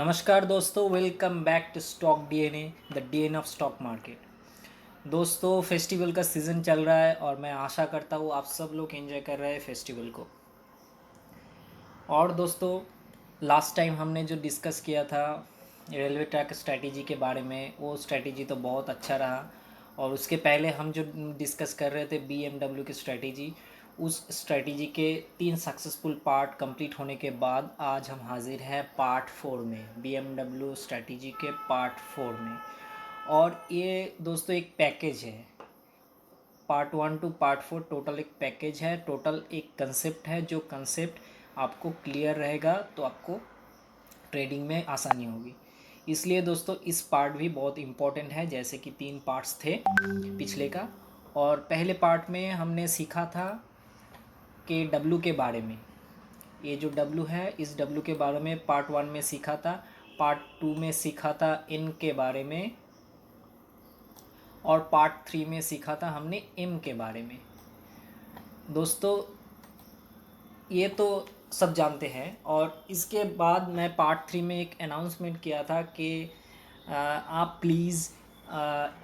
नमस्कार दोस्तों, welcome back to stock DNA, the DNA of stock market. दोस्तों, festival का सीज़न चल रहा है और मैं आशा करता हूँ आप सब लोग एंजॉय कर रहे हैं फेस्टिवल को। और दोस्तों, लास्ट टाइम हमने जो डिस्कस किया था रेलवे ट्रैक स्ट्रैटेजी के बारे में, वो स्ट्रैटेजी तो बहुत अच्छा रहा। और उसके पहले हम जो डिस्कस कर रहे थे बीएमडब्ल्यू की स्ट्रैटेजी, उस स्ट्रैटेजी के 3 सक्सेसफुल पार्ट कंप्लीट होने के बाद आज हम हाजिर हैं पार्ट 4 में, बीएमडब्ल्यू स्ट्रैटेजी के पार्ट 4 में। और ये दोस्तों एक पैकेज है, पार्ट 1 टू पार्ट 4 टोटल एक पैकेज है, टोटल एक कंसेप्ट है। जो कंसेप्ट आपको क्लियर रहेगा तो आपको ट्रेडिंग में आसानी होगी। इसलिए दोस्तों इस पार्ट भी बहुत इम्पोर्टेंट है, जैसे कि 3 पार्ट्स थे पिछले का। और पहले पार्ट में हमने सीखा था कि डब्लू के बारे में, ये जो डब्लू है इस डब्लू के बारे में पार्ट 1 में सीखा था। पार्ट 2 में सीखा था इन के बारे में, और पार्ट 3 में सीखा था हमने एम के बारे में। दोस्तों ये तो सब जानते हैं। और इसके बाद मैं पार्ट 3 में एक अनाउंसमेंट किया था कि आप प्लीज़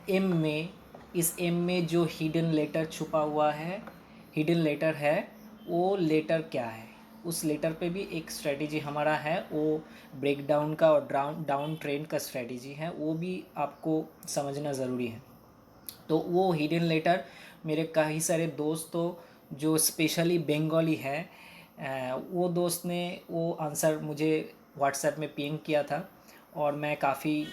एम में, इस एम में जो हिडन लेटर छुपा हुआ है, हिडन लेटर है, वो लेटर क्या है, उस लेटर पे भी एक स्ट्रेटेजी हमारा है। वो ब्रेक डाउन का और डाउन ट्रेंड का स्ट्रेटेजी है, वो भी आपको समझना ज़रूरी है। तो वो हिडन लेटर मेरे कई सारे दोस्तों जो स्पेशली बंगाली है, वो दोस्त ने वो आंसर मुझे व्हाट्सएप में पिंग किया था। और मैं काफ़ी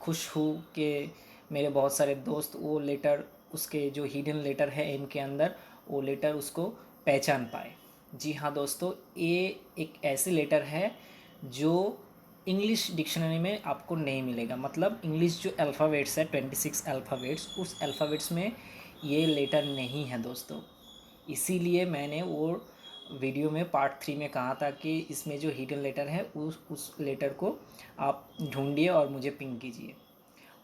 खुश हूँ कि मेरे बहुत सारे दोस्त वो लेटर, उसके जो हिडन लेटर है एम के अंदर, वो लेटर उसको पहचान पाए। जी हाँ दोस्तों, ये एक ऐसी लेटर है जो इंग्लिश डिक्शनरी में आपको नहीं मिलेगा। मतलब इंग्लिश जो अल्फ़ाबेट्स है 26 अल्फ़ाबेट्स, उस अल्फ़ाबेट्स में ये लेटर नहीं है दोस्तों। इसीलिए मैंने वो वीडियो में पार्ट 3 में कहा था कि इसमें जो हिडन लेटर है उस लेटर को आप ढूंढिए और मुझे पिंग कीजिए।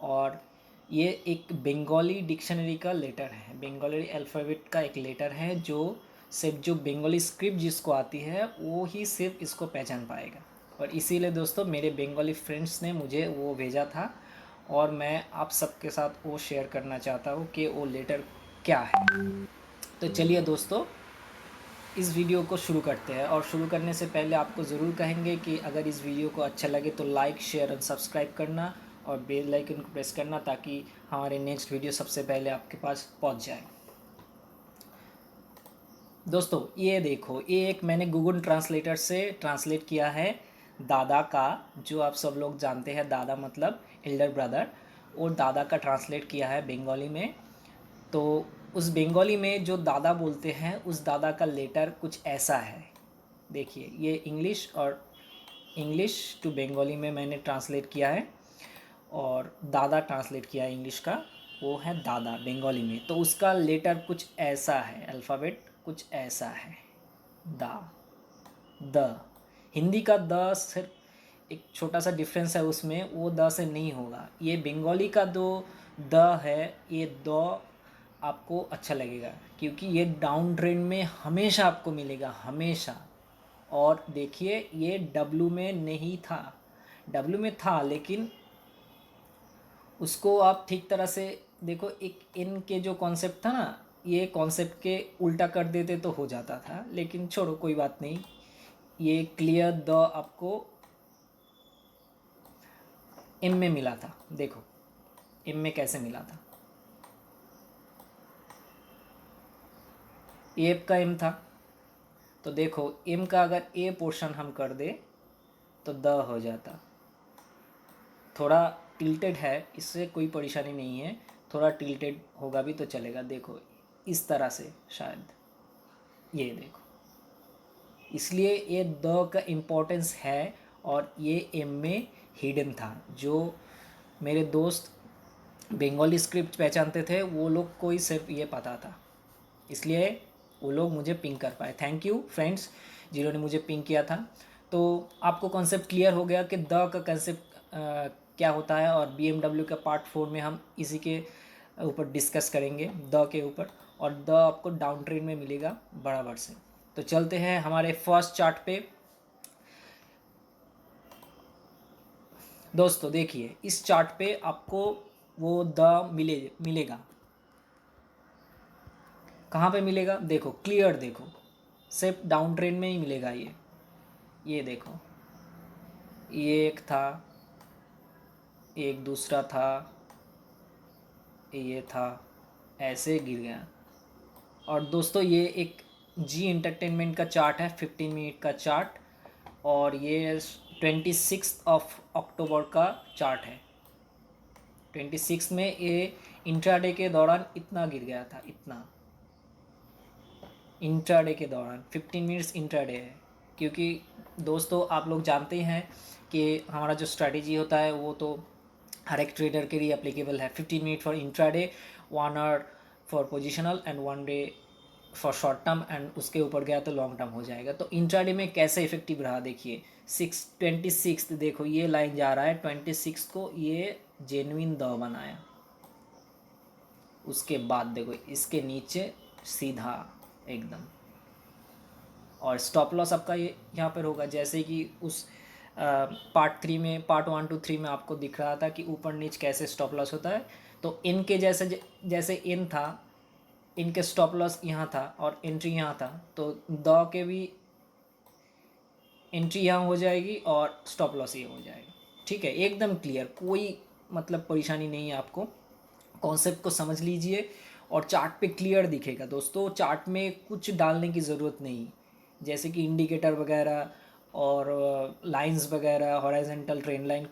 और ये एक बंगाली डिक्शनरी का लेटर है, बंगाली अल्फ़ाबेट का एक लेटर है, जो सिर्फ जो बंगाली स्क्रिप्ट जिसको आती है वो ही सिर्फ इसको पहचान पाएगा। और इसीलिए दोस्तों मेरे बंगाली फ्रेंड्स ने मुझे वो भेजा था, और मैं आप सबके साथ वो शेयर करना चाहता हूँ कि वो लेटर क्या है। तो चलिए दोस्तों, इस वीडियो को शुरू करते हैं। और शुरू करने से पहले आपको ज़रूर कहेंगे कि अगर इस वीडियो को अच्छा लगे तो लाइक, शेयर और सब्सक्राइब करना, और बेल आइकन को प्रेस करना, ताकि हमारे नेक्स्ट वीडियो सबसे पहले आपके पास पहुंच जाए। दोस्तों ये देखो, ये एक मैंने गूगल ट्रांसलेटर से ट्रांसलेट किया है दादा का, जो आप सब लोग जानते हैं दादा मतलब एल्डर ब्रदर, और दादा का ट्रांसलेट किया है बंगाली में। तो उस बंगाली में जो दादा बोलते हैं, उस दादा का लेटर कुछ ऐसा है। देखिए, ये इंग्लिश और इंग्लिश टू बंगाली में मैंने ट्रांसलेट किया है, और दादा ट्रांसलेट किया है इंग्लिश का, वो है दादा बंगाली में। तो उसका लेटर कुछ ऐसा है, अल्फ़ाबेट कुछ ऐसा है, दा, द। हिंदी का द सिर्फ एक छोटा सा डिफरेंस है उसमें, वो द से नहीं होगा। ये बंगाली का जो द है, ये द आपको अच्छा लगेगा, क्योंकि ये डाउन ट्रेंड में हमेशा आपको मिलेगा, हमेशा। और देखिए, ये डब्लू में नहीं था, डब्लू में था लेकिन उसको आप ठीक तरह से देखो, एक इन के जो कॉन्सेप्ट था ना, ये कॉन्सेप्ट के उल्टा कर देते तो हो जाता था, लेकिन छोड़ो, कोई बात नहीं। ये क्लियर द आपको एम में मिला था। देखो एम में कैसे मिला था, एफ का एम था। तो देखो एम का अगर ए पोर्शन हम कर दे तो द हो जाता। थोड़ा टिल्टेड है, इससे कोई परेशानी नहीं है, थोड़ा टिल्टेड होगा भी तो चलेगा। देखो इस तरह से शायद, ये देखो, इसलिए ये द का इम्पोर्टेंस है। और ये एम में हिडन था। जो मेरे दोस्त बंगाली स्क्रिप्ट पहचानते थे, वो लोग को ही सिर्फ ये पता था, इसलिए वो लोग मुझे पिंग कर पाए। थैंक यू फ्रेंड्स जिन्होंने मुझे पिंग किया था। तो आपको कॉन्सेप्ट क्लियर हो गया कि द का कॉन्सेप्ट क्या होता है। और BMW का पार्ट 4 में हम इसी के ऊपर डिस्कस करेंगे, द के ऊपर। और द आपको डाउन ट्रेंड में मिलेगा बराबर से। तो चलते हैं हमारे फर्स्ट चार्ट पे। दोस्तों देखिए इस चार्ट पे आपको वो द मिलेगा। कहाँ पे मिलेगा? देखो क्लियर, देखो सिर्फ डाउन ट्रेंड में ही मिलेगा ये देखो, ये एक था, एक दूसरा था, ये था, ऐसे गिर गया। और दोस्तों ये एक जी एंटरटेनमेंट का चार्ट है, 15 मिनट का चार्ट, और ये 26 अक्टूबर का चार्ट है। 26 में ये इंट्राडे के दौरान इतना गिर गया था, इतना इंट्राडे के दौरान। 15 मिनट्स इंट्राडे है, क्योंकि दोस्तों आप लोग जानते हैं कि हमारा जो स्ट्रैटेजी होता है वो तो हर एक ट्रेडर के लिए अप्लीकेबल है। 15 minute for intraday, 1 hour for positional and 1 day for short term, and उसके ऊपर गया तो लॉन्ग टर्म हो जाएगा। तो इंट्राडे में कैसे इफेक्टिव रहा देखिए। 26 देखो ये लाइन जा रहा है, 26 को ये जेन्युइन द बनाया, उसके बाद देखो इसके नीचे सीधा एकदम, और स्टॉप लॉस आपका ये यहाँ पर होगा, जैसे कि उस पार्ट 1 to 3 में आपको दिख रहा था कि ऊपर नीच कैसे स्टॉप लॉस होता है। तो इनके जैसे जैसे इन था, इनके स्टॉप लॉस यहाँ था और एंट्री यहाँ था, तो द के भी एंट्री यहाँ हो जाएगी और स्टॉप लॉस ये हो जाएगा। ठीक है, एकदम क्लियर, कोई मतलब परेशानी नहीं है। आपको कॉन्सेप्ट को समझ लीजिए और चार्ट पे क्लियर दिखेगा। दोस्तों चार्ट में कुछ डालने की ज़रूरत नहीं, जैसे कि इंडिकेटर वगैरह और लाइंस वगैरह, हॉरिजॉन्टल ट्रेंड लाइन,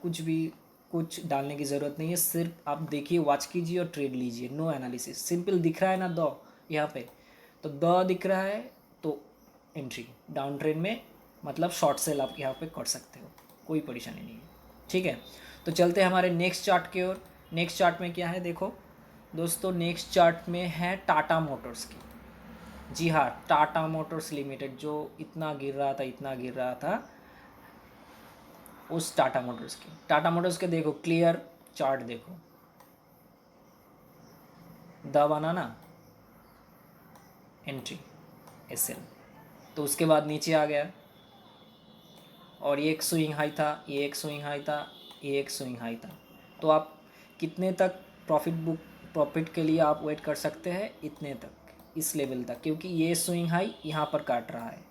कुछ डालने की ज़रूरत नहीं है। सिर्फ आप देखिए, वॉच कीजिए और ट्रेड लीजिए, नो एनालिसिस। सिंपल दिख रहा है ना द यहाँ पे, तो द दिख रहा है तो एंट्री डाउन ट्रेंड में, मतलब शॉर्ट सेल आप यहाँ पे कर सकते हो, कोई परेशानी नहीं है। ठीक है, तो चलते हैं हमारे नेक्स्ट चार्ट की ओर। नेक्स्ट चार्ट में क्या है देखो दोस्तों, नेक्स्ट चार्ट में है टाटा मोटर्स की। जी हाँ, टाटा मोटर्स लिमिटेड, जो इतना गिर रहा था, उस टाटा मोटर्स के देखो क्लियर चार्ट देखो, द बनाना एंट्री एसएल, तो उसके बाद नीचे आ गया, और ये एक स्विंग हाई था, ये एक स्विंग हाई था, ये एक स्विंग हाई था। तो आप कितने तक प्रॉफिट के लिए आप वेट कर सकते हैं? इतने तक, इस लेवल तक, क्योंकि ये स्विंग हाई यहाँ पर काट रहा है।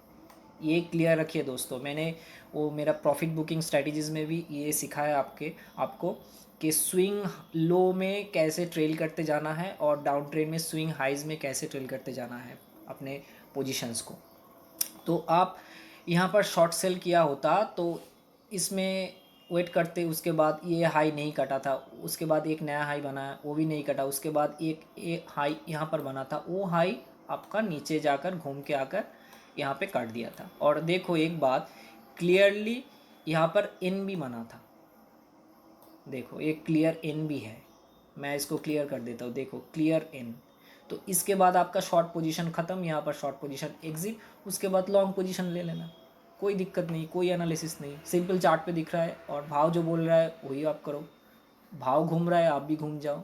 ये क्लियर रखिए दोस्तों, मैंने वो मेरा प्रॉफिट बुकिंग स्ट्रैटेजीज़ में भी ये सिखाया आपको कि स्विंग लो में कैसे ट्रेल करते जाना है और डाउन ट्रेड में स्विंग हाइज में कैसे ट्रेल करते जाना है अपने पोजीशंस को। तो आप यहाँ पर शॉर्ट सेल किया होता तो इसमें वेट करते, उसके बाद ये हाई नहीं कटा था, उसके बाद एक नया हाई बना, वो भी नहीं कटा, उसके बाद एक हाई यहाँ पर बना था, वो हाई आपका नीचे जाकर घूम के आकर यहाँ पे काट दिया था। और देखो एक बात क्लियरली, यहाँ पर एन भी बना था, देखो एक क्लियर एन भी है, मैं इसको क्लियर कर देता हूँ, देखो क्लियर एन। तो इसके बाद आपका शॉर्ट पोजीशन ख़त्म, यहाँ पर शॉर्ट पोजीशन एग्जिट, उसके बाद लॉन्ग पोजीशन ले लेना, कोई दिक्कत नहीं, कोई एनालिसिस नहीं, सिंपल चार्ट पे दिख रहा है और भाव जो बोल रहा है वही आप करो। भाव घूम रहा है आप भी घूम जाओ,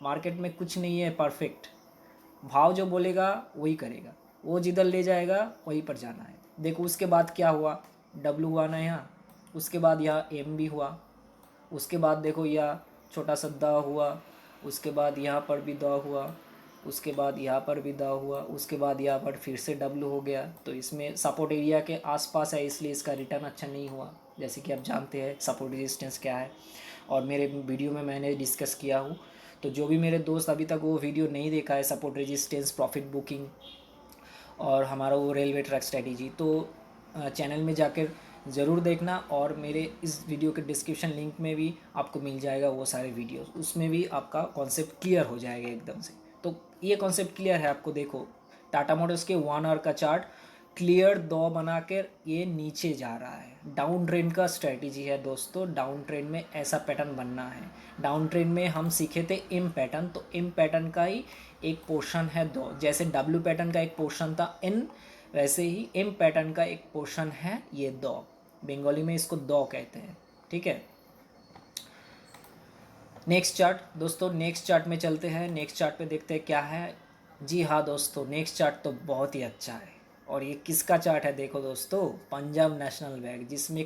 मार्केट में कुछ नहीं है परफेक्ट, भाव जो बोलेगा वही करेगा, वो जिधर ले जाएगा वहीं पर जाना है। देखो उसके बाद क्या हुआ, डब्लू हुआ ना यहाँ, उसके बाद यहाँ एम भी हुआ, उसके बाद देखो यह छोटा सा द हुआ, उसके बाद यहाँ पर भी द हुआ, उसके बाद यहाँ पर भी द हुआ, उसके बाद यहाँ पर फिर से डब्लू हो गया। तो इसमें सपोर्ट एरिया के आसपास है, इसलिए इसका रिटर्न अच्छा नहीं हुआ। जैसे कि आप जानते हैं सपोर्ट रेजिस्टेंस क्या है, और मेरे वीडियो में मैंने डिस्कस किया हूँ। तो जो भी मेरे दोस्त अभी तक वो वीडियो नहीं देखा है, सपोर्ट रेजिस्टेंस, प्रॉफिट बुकिंग और हमारा वो रेलवे ट्रैक स्ट्रेटेजी, तो चैनल में जाकर ज़रूर देखना, और मेरे इस वीडियो के डिस्क्रिप्शन लिंक में भी आपको मिल जाएगा वो सारे वीडियोस, उसमें भी आपका कॉन्सेप्ट क्लियर हो जाएगा एकदम से। तो ये कॉन्सेप्ट क्लियर है आपको। देखो टाटा मोटर्स के 1 आवर का चार्ट क्लियर दो बनाकर ये नीचे जा रहा है, डाउन ट्रेंड का स्ट्रेटजी है दोस्तों। डाउन ट्रेंड में ऐसा पैटर्न बनना है। डाउन ट्रेंड में हम सीखे थे एम पैटर्न, तो एम पैटर्न का ही एक पोर्शन है दो, जैसे डब्ल्यू पैटर्न का एक पोर्शन था एन, वैसे ही एम पैटर्न का एक पोर्शन है ये दो, बंगाली में इसको दो कहते हैं। ठीक है, नेक्स्ट चार्ट दोस्तों, नेक्स्ट चार्ट में चलते हैं। नेक्स्ट चार्ट पे देखते हैं क्या है। जी हाँ दोस्तों, नेक्स्ट चार्ट तो बहुत ही अच्छा है, और ये किसका चार्ट है देखो दोस्तों, पंजाब नेशनल बैंक, जिसमें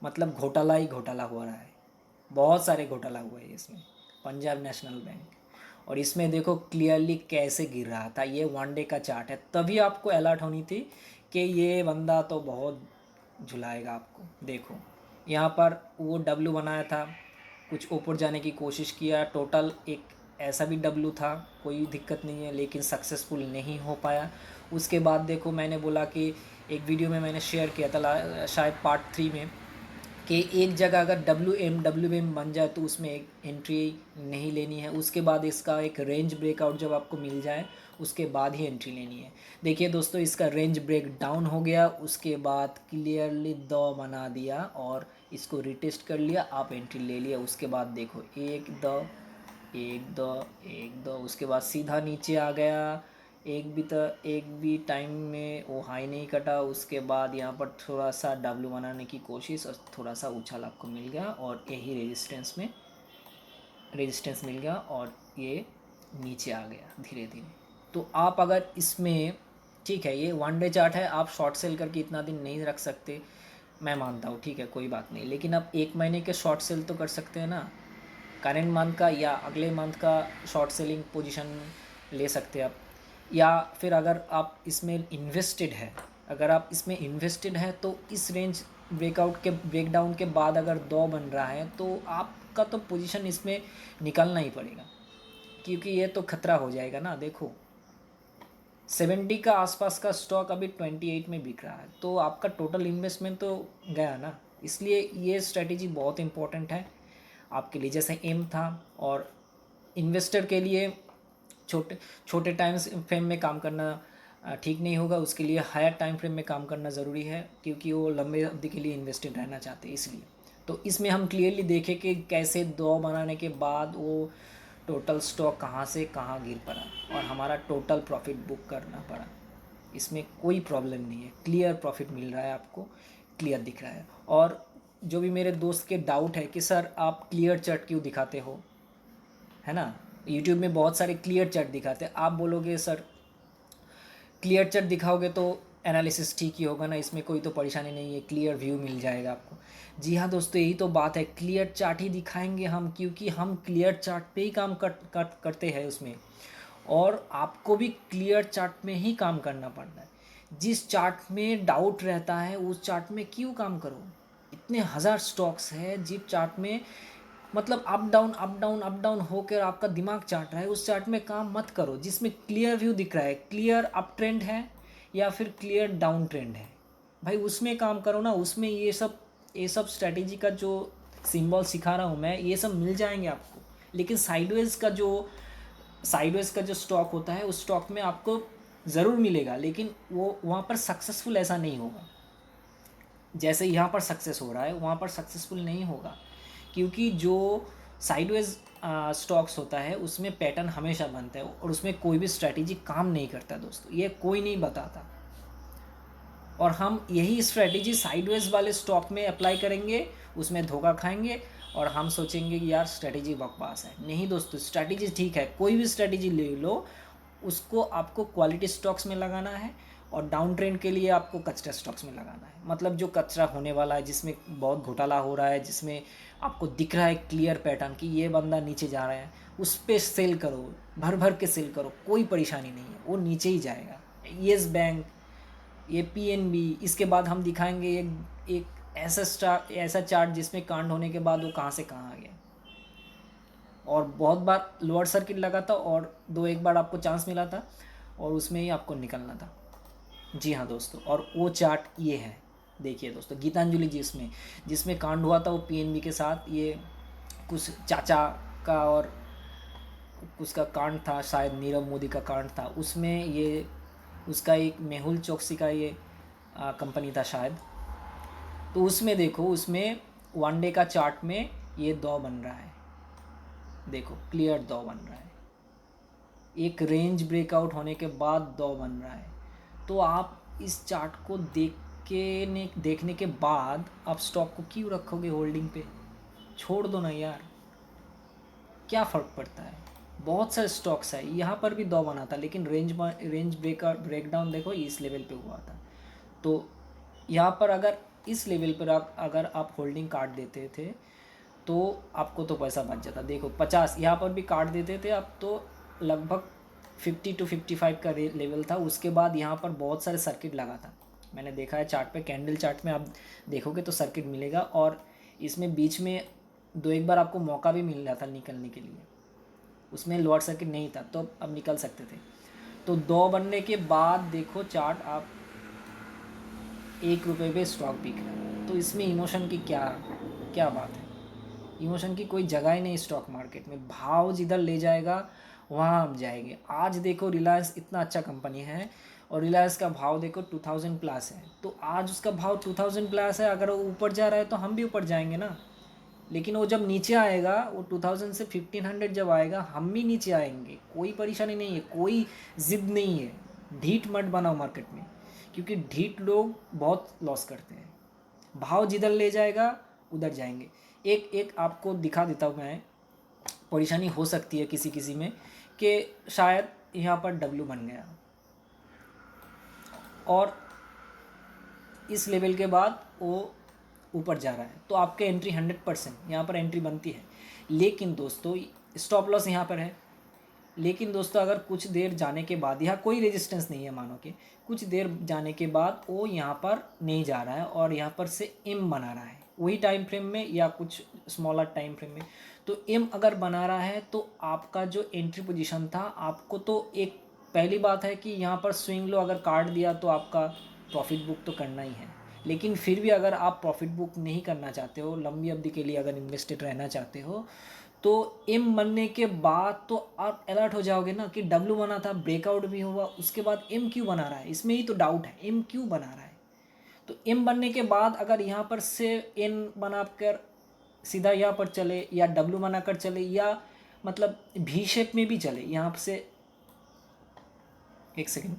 मतलब घोटाला ही घोटाला हो रहा है। बहुत सारे घोटाला हुए हैं इसमें, पंजाब नेशनल बैंक। और इसमें देखो क्लियरली कैसे गिर रहा था, ये 1 डे का चार्ट है, तभी आपको अलर्ट होनी थी कि ये बंदा तो बहुत झुलाएगा आपको। देखो यहाँ पर वो डब्लू बनाया था, कुछ ऊपर जाने की कोशिश किया, टोटल एक ऐसा भी डब्लू था, कोई दिक्कत नहीं है, लेकिन सक्सेसफुल नहीं हो पाया। उसके बाद देखो मैंने बोला कि एक वीडियो में मैंने शेयर किया था शायद पार्ट 3 में, कि एक जगह अगर डब्ल्यू एम बन जाए तो उसमें एक एंट्री नहीं लेनी है, उसके बाद इसका एक रेंज ब्रेकआउट जब आपको मिल जाए उसके बाद ही एंट्री लेनी है। देखिए दोस्तों इसका रेंज ब्रेक डाउन हो गया, उसके बाद क्लियरली 2 बना दिया और इसको रिटेस्ट कर लिया, आप एंट्री ले लिया। उसके बाद देखो 1 2 1 2 1 2, उसके बाद सीधा नीचे आ गया, एक भी टाइम में वो हाई नहीं कटा। उसके बाद यहाँ पर थोड़ा सा डब्लू बनाने की कोशिश और थोड़ा सा उछाल आपको मिल गया और यही रेजिस्टेंस मिल गया और ये नीचे आ गया धीरे धीरे। तो आप अगर इसमें, ठीक है ये 1 डे चार्ट है, आप शॉर्ट सेल करके इतना दिन नहीं रख सकते, मैं मानता हूँ, ठीक है कोई बात नहीं, लेकिन आप 1 महीने के शॉर्ट सेल तो कर सकते हैं ना, करेंट मंथ का या अगले मंथ का शॉर्ट सेलिंग पोजीशन ले सकते हैं आप। या फिर अगर आप इसमें इन्वेस्टेड है, तो इस रेंज ब्रेकडाउन के बाद अगर 2 बन रहा है तो आपका तो पोजीशन इसमें निकालना ही पड़ेगा, क्योंकि ये तो खतरा हो जाएगा ना। देखो 70 का आसपास का स्टॉक अभी 28 में बिक रहा है, तो आपका टोटल इन्वेस्टमेंट तो गया ना। इसलिए ये स्ट्रेटेजी बहुत इंपॉर्टेंट है आपके लिए, जैसे एम था। और इन्वेस्टर के लिए छोटे टाइम फ्रेम में काम करना ठीक नहीं होगा, उसके लिए हायर टाइम फ्रेम में काम करना ज़रूरी है, क्योंकि वो लंबे अवधि के लिए इन्वेस्टेड रहना चाहते हैं इसलिए। तो इसमें हम क्लियरली देखें कि कैसे 2 बनाने के बाद वो टोटल स्टॉक कहाँ से कहाँ गिर पड़ा और हमारा टोटल प्रॉफिट बुक करना पड़ा। इसमें कोई प्रॉब्लम नहीं है, क्लियर प्रॉफिट मिल रहा है आपको, क्लियर दिख रहा है। और जो भी मेरे दोस्त के डाउट है कि सर आप क्लियर चार्ट क्यों दिखाते हो, है ना, यूट्यूब में बहुत सारे क्लियर चार्ट दिखाते हैं, आप बोलोगे सर क्लियर चार्ट दिखाओगे तो एनालिसिस ठीक ही होगा ना, इसमें कोई तो परेशानी नहीं है, क्लियर व्यू मिल जाएगा आपको। जी हाँ दोस्तों, यही तो बात है, क्लियर चार्ट ही दिखाएंगे हम, क्योंकि हम क्लियर चार्ट पे ही काम करते हैं उसमें, और आपको भी क्लियर चार्ट में ही काम करना पड़ता है। जिस चार्ट में डाउट रहता है उस चार्ट में क्यों काम करो, इतने हज़ार स्टॉक्स है जिस चार्ट में मतलब अप डाउन होकर आपका दिमाग चाट रहा है, उस चार्ट में काम मत करो जिसमें क्लियर व्यू दिख रहा है, क्लियर अप ट्रेंड है या फिर क्लियर डाउन ट्रेंड है, भाई उसमें काम करो ना। उसमें ये सब स्ट्रैटेजी का जो सिंबल सिखा रहा हूँ मैं, ये सब मिल जाएंगे आपको। लेकिन साइडवेज का जो स्टॉक होता है उस स्टॉक में आपको ज़रूर मिलेगा, लेकिन वो वहाँ पर सक्सेसफुल ऐसा नहीं होगा जैसे यहाँ पर सक्सेस हो रहा है, वहाँ पर सक्सेसफुल नहीं होगा, क्योंकि जो साइडवेज स्टॉक्स होता है उसमें पैटर्न हमेशा बनता है और उसमें कोई भी स्ट्रैटेजी काम नहीं करता दोस्तों, ये कोई नहीं बताता। और हम यही स्ट्रैटेजी साइडवेज वाले स्टॉक में अप्लाई करेंगे, उसमें धोखा खाएंगे और हम सोचेंगे कि यार स्ट्रैटेजी बकवास है। नहीं दोस्तों, स्ट्रैटेजी ठीक है, कोई भी स्ट्रैटेजी ले लो, उसको आपको क्वालिटी स्टॉक्स में लगाना है और डाउन ट्रेंड के लिए आपको कचरा स्टॉक्स में लगाना है। मतलब जो कचरा होने वाला है, जिसमें बहुत घोटाला हो रहा है, जिसमें आपको दिख रहा है क्लियर पैटर्न कि ये बंदा नीचे जा रहा है, उस पर सेल करो, भर भर के सेल करो, कोई परेशानी नहीं है, वो नीचे ही जाएगा। येस बैंक, ये पीएनबी, इसके बाद हम दिखाएंगे एक ऐसा चार्ट जिसमें कांड होने के बाद वो कहाँ से कहाँ आ गया। और बहुत बार लोअर सर्किट लगा था और एक बार आपको चांस मिला था और उसमें ही आपको निकलना था। जी हाँ दोस्तों, और वो चार्ट ये है, देखिए दोस्तों, गीतांजलि जी जिसमें कांड हुआ था वो पीएनबी के साथ, ये कुछ चाचा का और उसका कांड था, शायद नीरव मोदी का कांड था, उसमें ये उसका एक मेहुल चोकसी का ये कंपनी था शायद। तो उसमें देखो, उसमें 1 डे का चार्ट में ये 2 बन रहा है, देखो क्लियर 2 बन रहा है, एक रेंज ब्रेकआउट होने के बाद 2 बन रहा है। तो आप इस चार्ट को देखने के बाद आप स्टॉक को क्यों रखोगे होल्डिंग पे, छोड़ दो ना यार, क्या फ़र्क पड़ता है। बहुत सारे स्टॉक्स है, यहाँ पर भी 2 बना था, लेकिन रेंज ब्रेकडाउन देखो इस लेवल पे हुआ था। तो यहाँ पर अगर इस लेवल पर अगर आप होल्डिंग काट देते थे तो आपको तो पैसा बच जाता। देखो 50 यहाँ पर भी काट देते थे, अब तो लगभग 50 to 55 का लेवल था। उसके बाद यहाँ पर बहुत सारे सर्किट लगा था, मैंने देखा है चार्ट पे, कैंडल चार्ट में आप देखोगे तो सर्किट मिलेगा। और इसमें बीच में 2 एक बार आपको मौका भी मिल रहा था निकलने के लिए, उसमें लोअर सर्किट नहीं था तो अब निकल सकते थे। तो 2 बनने के बाद देखो चार्ट, आप 1 रुपये पे स्टॉक बिक रहा है। तो इसमें इमोशन की क्या क्या बात है? इमोशन की कोई जगह ही नहीं स्टॉक मार्केट में। भाव जिधर ले जाएगा वहाँ हम जाएंगे। आज देखो रिलायंस इतना अच्छा कंपनी है और रिलायंस का भाव देखो 2000 प्लस है, तो आज उसका भाव 2000 प्लस है। अगर वो ऊपर जा रहा है तो हम भी ऊपर जाएंगे ना। लेकिन वो जब नीचे आएगा, वो 2000 से 1500 जब आएगा, हम भी नीचे आएंगे। कोई परेशानी नहीं है, कोई ज़िद नहीं है। ढीठ मत बनाओ मार्केट में, क्योंकि ढीठ लोग बहुत लॉस करते हैं। भाव जिधर ले जाएगा उधर जाएंगे। एक एक आपको दिखा देता हूँ मैं। परेशानी हो सकती है किसी किसी में कि शायद यहाँ पर डब्ल्यू बन गया और इस लेवल के बाद वो ऊपर जा रहा है, तो आपके एंट्री 100% यहाँ पर एंट्री बनती है। लेकिन दोस्तों स्टॉप लॉस यहाँ पर है। लेकिन दोस्तों अगर कुछ देर जाने के बाद, यहाँ कोई रेजिस्टेंस नहीं है, मानो कि कुछ देर जाने के बाद वो यहाँ पर नहीं जा रहा है और यहाँ पर से एम बना रहा है वही टाइम फ्रेम में या कुछ स्मॉलर टाइम फ्रेम में, तो एम अगर बना रहा है तो आपका जो एंट्री पोजीशन था, आपको तो एक पहली बात है कि यहाँ पर स्विंग लो अगर काट दिया तो आपका प्रॉफिट बुक तो करना ही है। लेकिन फिर भी अगर आप प्रॉफिट बुक नहीं करना चाहते हो, लंबी अवधि के लिए अगर इन्वेस्टेड रहना चाहते हो, तो एम बनने के बाद तो आप अलर्ट हो जाओगे ना कि डब्ल्यू बना था, ब्रेकआउट भी हुआ, उसके बाद एम क्यों बना रहा है। इसमें ही तो डाउट है, एम क्यों बना रहा है। तो एम बनने के बाद अगर यहाँ पर से एन बनाकर सीधा यहाँ पर चले या डब्ल्यू बनाकर चले या मतलब भी शेप में भी चले, यहाँ से एक सेकंड,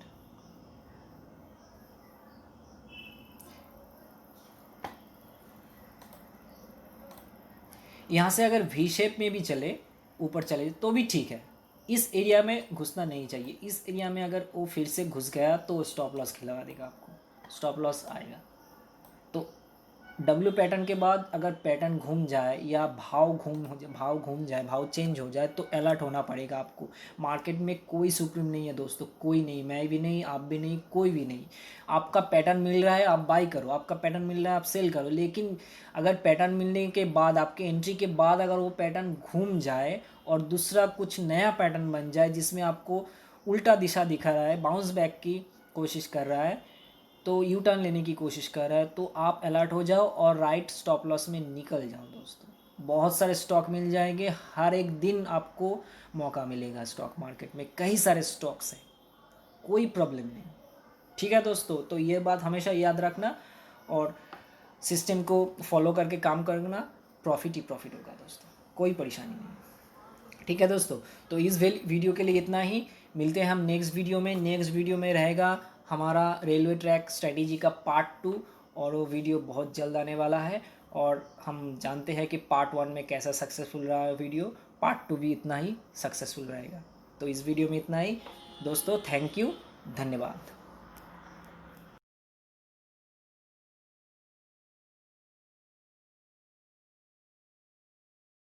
यहाँ से अगर वी शेप में भी चले, ऊपर चले तो भी ठीक है। इस एरिया में घुसना नहीं चाहिए। इस एरिया में अगर वो फिर से घुस गया तो स्टॉप लॉस खिलवा देगा, आपको स्टॉप लॉस आएगा। तो डब्ल्यू पैटर्न के बाद अगर पैटर्न घूम जाए या भाव घूम जाए, भाव चेंज हो जाए, तो अलर्ट होना पड़ेगा आपको। मार्केट में कोई सुप्रीम नहीं है दोस्तों, कोई नहीं, मैं भी नहीं, आप भी नहीं, कोई भी नहीं। आपका पैटर्न मिल रहा है आप बाई करो, आपका पैटर्न मिल रहा है आप सेल करो। लेकिन अगर पैटर्न मिलने के बाद, आपके एंट्री के बाद अगर वो पैटर्न घूम जाए और दूसरा कुछ नया पैटर्न बन जाए जिसमें आपको उल्टा दिशा दिखा रहा है, बाउंस बैक की कोशिश कर रहा है, तो यू टर्न लेने की कोशिश कर रहा है, तो आप अलर्ट हो जाओ और राइट स्टॉप लॉस में निकल जाओ दोस्तों। बहुत सारे स्टॉक मिल जाएंगे, हर एक दिन आपको मौका मिलेगा। स्टॉक मार्केट में कई सारे स्टॉक्स हैं, कोई प्रॉब्लम नहीं। ठीक है दोस्तों, तो ये बात हमेशा याद रखना और सिस्टम को फॉलो करके काम करना, प्रॉफिट ही प्रॉफिट होगा दोस्तों, कोई परेशानी नहीं। ठीक है दोस्तों, तो इस वीडियो के लिए इतना ही। मिलते हैं हम नेक्स्ट वीडियो में। नेक्स्ट वीडियो में रहेगा हमारा रेलवे ट्रैक स्ट्रेटेजी का पार्ट 2 और वो वीडियो बहुत जल्द आने वाला है। और हम जानते हैं कि पार्ट 1 में कैसा सक्सेसफुल रहा है वीडियो, पार्ट 2 भी इतना ही सक्सेसफुल रहेगा। तो इस वीडियो में इतना ही दोस्तों, थैंक यू, धन्यवाद।